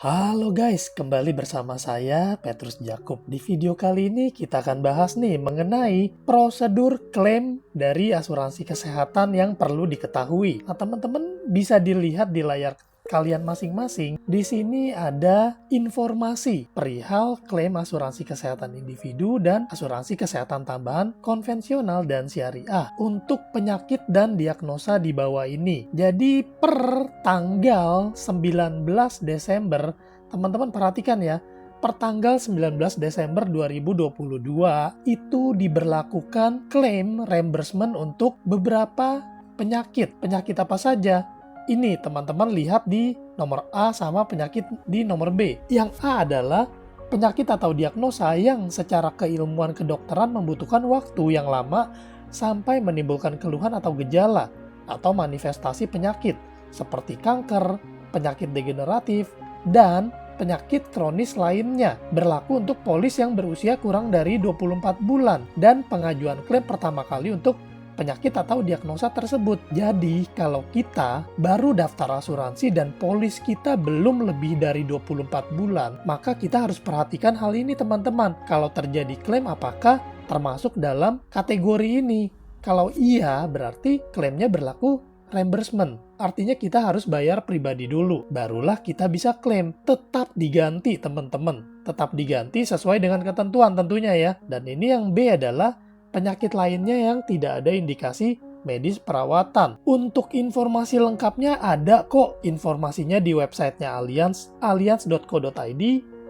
Halo guys, kembali bersama saya Petrus Jakub. Di video kali ini kita akan bahas nih mengenai prosedur klaim dari asuransi kesehatan yang perlu diketahui. Nah, teman-teman bisa dilihat di layar kalian masing-masing. Di sini ada informasi perihal klaim asuransi kesehatan individu dan asuransi kesehatan tambahan konvensional dan syariah untuk penyakit dan diagnosa di bawah ini. Jadi per tanggal 19 Desember, teman-teman perhatikan ya, per tanggal 19 Desember 2022 itu diberlakukan klaim reimbursement untuk beberapa penyakit. Penyakit apa saja? Ini teman-teman lihat di nomor A sama penyakit di nomor B. Yang A adalah penyakit atau diagnosa yang secara keilmuan kedokteran membutuhkan waktu yang lama sampai menimbulkan keluhan atau gejala atau manifestasi penyakit seperti kanker, penyakit degeneratif, dan penyakit kronis lainnya. Berlaku untuk polis yang berusia kurang dari 24 bulan dan pengajuan klaim pertama kali untuk penyakit atau diagnosa tersebut. Jadi, kalau kita baru daftar asuransi dan polis kita belum lebih dari 24 bulan, maka kita harus perhatikan hal ini teman-teman. Kalau terjadi klaim, apakah termasuk dalam kategori ini? Kalau iya, berarti klaimnya berlaku reimbursement. Artinya kita harus bayar pribadi dulu, barulah kita bisa klaim. Tetap diganti teman-teman. Tetap diganti sesuai dengan ketentuan tentunya ya. Dan ini yang B adalah penyakit lainnya yang tidak ada indikasi medis perawatan. Untuk informasi lengkapnya ada kok informasinya di websitenya Allianz, allianz.co.id.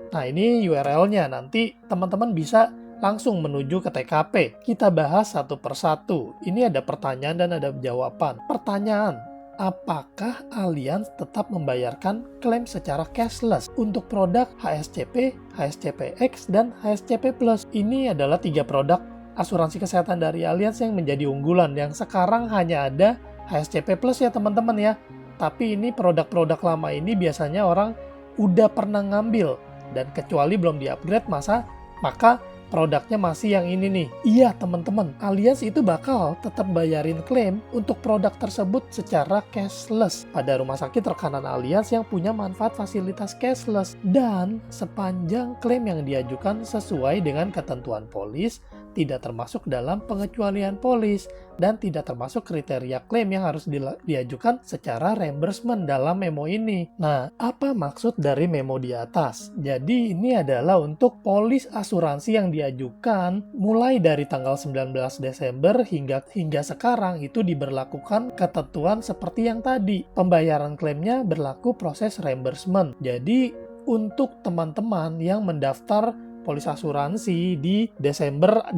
Nah ini URL-nya, nanti teman-teman bisa langsung menuju ke TKP. Kita bahas satu persatu. Ini ada pertanyaan dan ada jawaban. Pertanyaan, apakah Allianz tetap membayarkan klaim secara cashless untuk produk HSCP, HSCPX, dan HSCP Plus? Ini adalah 3 produk asuransi kesehatan dari Allianz yang menjadi unggulan, yang sekarang hanya ada HSCP Plus ya teman-teman ya. Tapi ini produk-produk lama ini biasanya orang udah pernah ngambil, dan kecuali belum di-upgrade maka produknya masih yang ini nih. Iya teman-teman, Allianz itu bakal tetap bayarin klaim untuk produk tersebut secara cashless pada rumah sakit rekanan Allianz yang punya manfaat fasilitas cashless, dan sepanjang klaim yang diajukan sesuai dengan ketentuan polis, tidak termasuk dalam pengecualian polis, dan tidak termasuk kriteria klaim yang harus diajukan secara reimbursement dalam memo ini. Nah, apa maksud dari memo di atas? Jadi ini adalah untuk polis asuransi yang diajukan mulai dari tanggal 19 Desember hingga sekarang itu diberlakukan ketentuan seperti yang tadi. Pembayaran klaimnya berlaku proses reimbursement. Jadi untuk teman-teman yang mendaftar polis asuransi di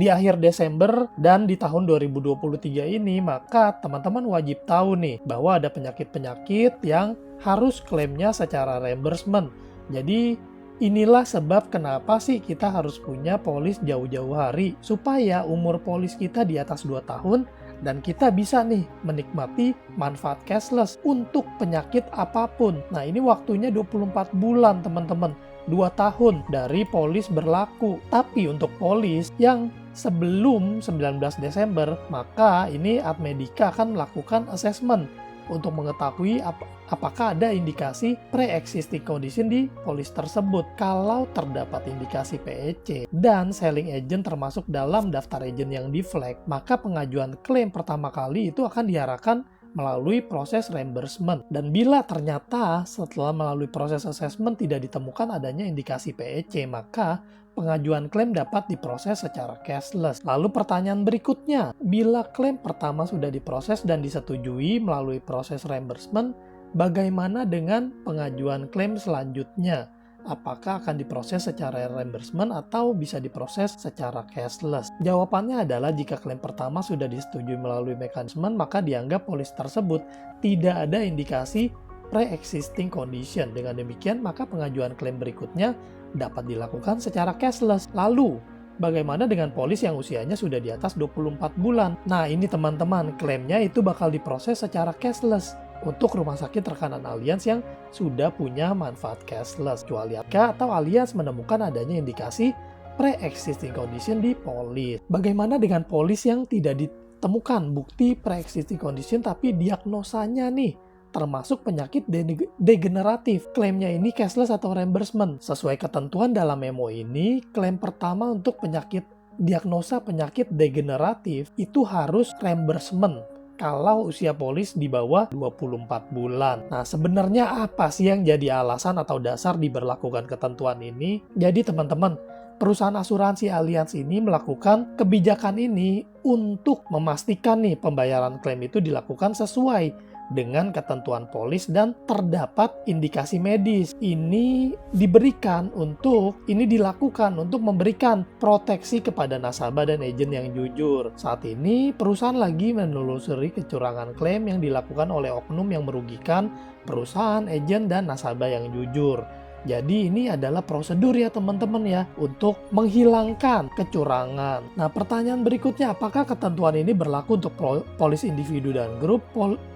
akhir Desember dan di tahun 2023 ini, maka teman-teman wajib tahu nih bahwa ada penyakit-penyakit yang harus klaimnya secara reimbursement. Jadi inilah sebab kenapa sih kita harus punya polis jauh-jauh hari, supaya umur polis kita di atas 2 tahun dan kita bisa nih menikmati manfaat cashless untuk penyakit apapun. Nah ini waktunya 24 bulan teman-teman, 2 tahun dari polis berlaku. Tapi untuk polis yang sebelum 19 Desember, maka ini Admedika akan melakukan assessment untuk mengetahui apakah ada indikasi pre-existing condition di polis tersebut. Kalau terdapat indikasi PEC dan selling agent termasuk dalam daftar agent yang di-flag, maka pengajuan klaim pertama kali itu akan diarahkan melalui proses reimbursement. Dan bila ternyata setelah melalui proses assessment tidak ditemukan adanya indikasi PEC, maka pengajuan klaim dapat diproses secara cashless. Lalu pertanyaan berikutnya, bila klaim pertama sudah diproses dan disetujui melalui proses reimbursement, bagaimana dengan pengajuan klaim selanjutnya? Apakah akan diproses secara reimbursement atau bisa diproses secara cashless? Jawabannya adalah jika klaim pertama sudah disetujui melalui mekanisme, maka dianggap polis tersebut tidak ada indikasi pre-existing condition. Dengan demikian, maka pengajuan klaim berikutnya dapat dilakukan secara cashless. Lalu, bagaimana dengan polis yang usianya sudah di atas 24 bulan? Nah, ini teman-teman, klaimnya itu bakal diproses secara cashless untuk rumah sakit rekanan Allianz yang sudah punya manfaat cashless, kecuali atau Allianz menemukan adanya indikasi pre-existing condition di polis. Bagaimana dengan polis yang tidak ditemukan bukti pre-existing condition tapi diagnosanya nih termasuk penyakit degeneratif. Klaimnya ini cashless atau reimbursement. Sesuai ketentuan dalam memo ini, klaim pertama untuk diagnosa penyakit degeneratif itu harus reimbursement kalau usia polis di bawah 24 bulan. Nah, sebenarnya apa sih yang jadi alasan atau dasar diberlakukan ketentuan ini? Jadi teman-teman, perusahaan asuransi Allianz ini melakukan kebijakan ini untuk memastikan nih pembayaran klaim itu dilakukan sesuai dengan ketentuan polis dan terdapat indikasi medis. Ini dilakukan untuk memberikan proteksi kepada nasabah dan agen yang jujur. Saat ini perusahaan lagi menelusuri kecurangan klaim yang dilakukan oleh oknum yang merugikan perusahaan, agen, dan nasabah yang jujur. Jadi ini adalah prosedur ya teman-teman ya untuk menghilangkan kecurangan. Nah, pertanyaan berikutnya, apakah ketentuan ini berlaku untuk polis individu dan grup?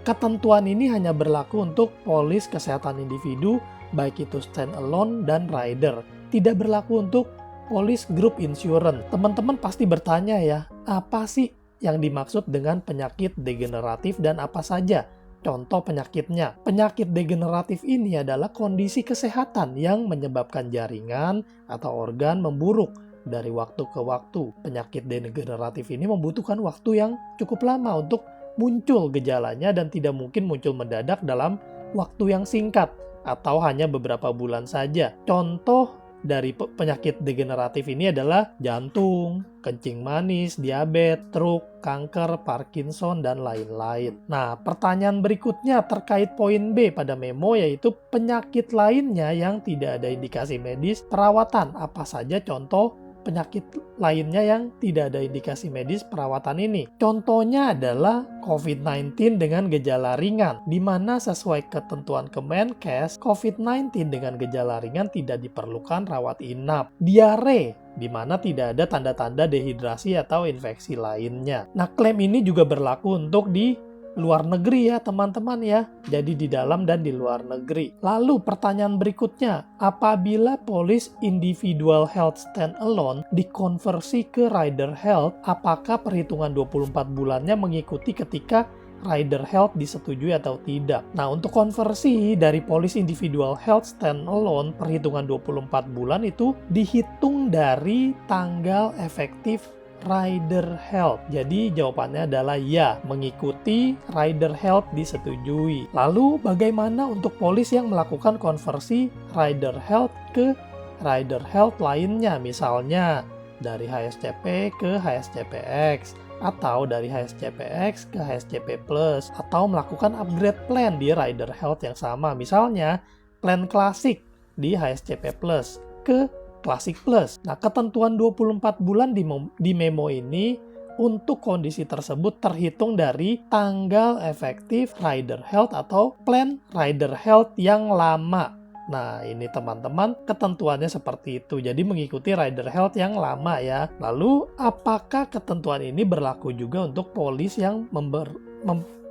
Ketentuan ini hanya berlaku untuk polis kesehatan individu, baik itu stand-alone dan rider. Tidak berlaku untuk polis group insurance. Teman-teman pasti bertanya ya, apa sih yang dimaksud dengan penyakit degeneratif dan apa saja contoh penyakitnya? Penyakit degeneratif ini adalah kondisi kesehatan yang menyebabkan jaringan atau organ memburuk dari waktu ke waktu. Penyakit degeneratif ini membutuhkan waktu yang cukup lama untuk muncul gejalanya dan tidak mungkin muncul mendadak dalam waktu yang singkat atau hanya beberapa bulan saja. Contoh dari penyakit degeneratif ini adalah jantung, kencing manis, diabetes, stroke, kanker, Parkinson, dan lain-lain. Nah, pertanyaan berikutnya terkait poin B pada memo, yaitu penyakit lainnya yang tidak ada indikasi medis perawatan. Apa saja contoh penyakit lainnya yang tidak ada indikasi medis perawatan ini? Contohnya adalah COVID-19 dengan gejala ringan, di mana sesuai ketentuan Kemenkes, COVID-19 dengan gejala ringan tidak diperlukan rawat inap. Diare, di mana tidak ada tanda-tanda dehidrasi atau infeksi lainnya. Nah, klaim ini juga berlaku untuk di luar negeri ya teman-teman ya. Jadi di dalam dan di luar negeri. Lalu pertanyaan berikutnya, apabila polis individual health stand-alone dikonversi ke rider health, apakah perhitungan 24 bulannya mengikuti ketika rider health disetujui atau tidak? Nah, untuk konversi dari polis individual health stand-alone, perhitungan 24 bulan itu dihitung dari tanggal efektif rider health. Jadi jawabannya adalah ya, mengikuti rider health disetujui. Lalu bagaimana untuk polis yang melakukan konversi rider health ke rider health lainnya? Misalnya dari HSCP ke HSCPX, atau dari HSCPX ke HSCP Plus, atau melakukan upgrade plan di rider health yang sama. Misalnya plan klasik di HSCP Plus ke Classic Plus. Nah, ketentuan 24 bulan di memo ini untuk kondisi tersebut terhitung dari tanggal efektif rider health atau plan rider health yang lama. Nah, ini teman-teman ketentuannya seperti itu. Jadi mengikuti rider health yang lama ya. Lalu, apakah ketentuan ini berlaku juga untuk polis yang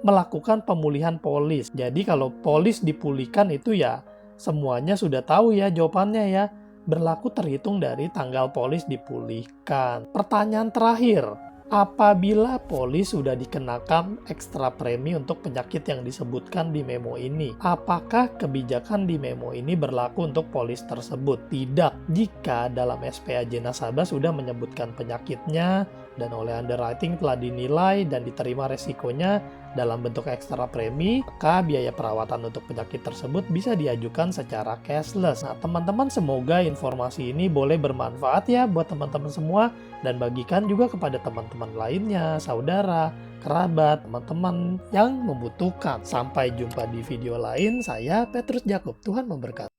melakukan pemulihan polis? Jadi kalau polis dipulihkan itu ya semuanya sudah tahu ya jawabannya ya. Berlaku terhitung dari tanggal polis dipulihkan. Pertanyaan terakhir, apabila polis sudah dikenakan ekstra premi untuk penyakit yang disebutkan di memo ini, apakah kebijakan di memo ini berlaku untuk polis tersebut? Tidak, jika dalam SPAJ nasabah sudah menyebutkan penyakitnya dan oleh underwriting telah dinilai dan diterima resikonya dalam bentuk ekstra premi, maka biaya perawatan untuk penyakit tersebut bisa diajukan secara cashless. Nah, teman-teman, semoga informasi ini boleh bermanfaat ya buat teman-teman semua, dan bagikan juga kepada teman-teman lainnya, saudara, kerabat, teman-teman yang membutuhkan. Sampai jumpa di video lain, saya Petrus Jacob. Tuhan memberkati.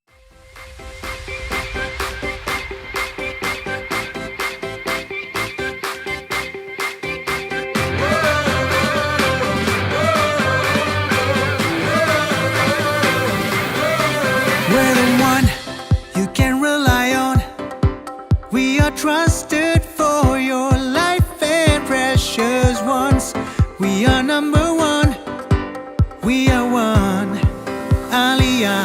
We're the one you can rely on. We are trusted for your life and precious ones. We are number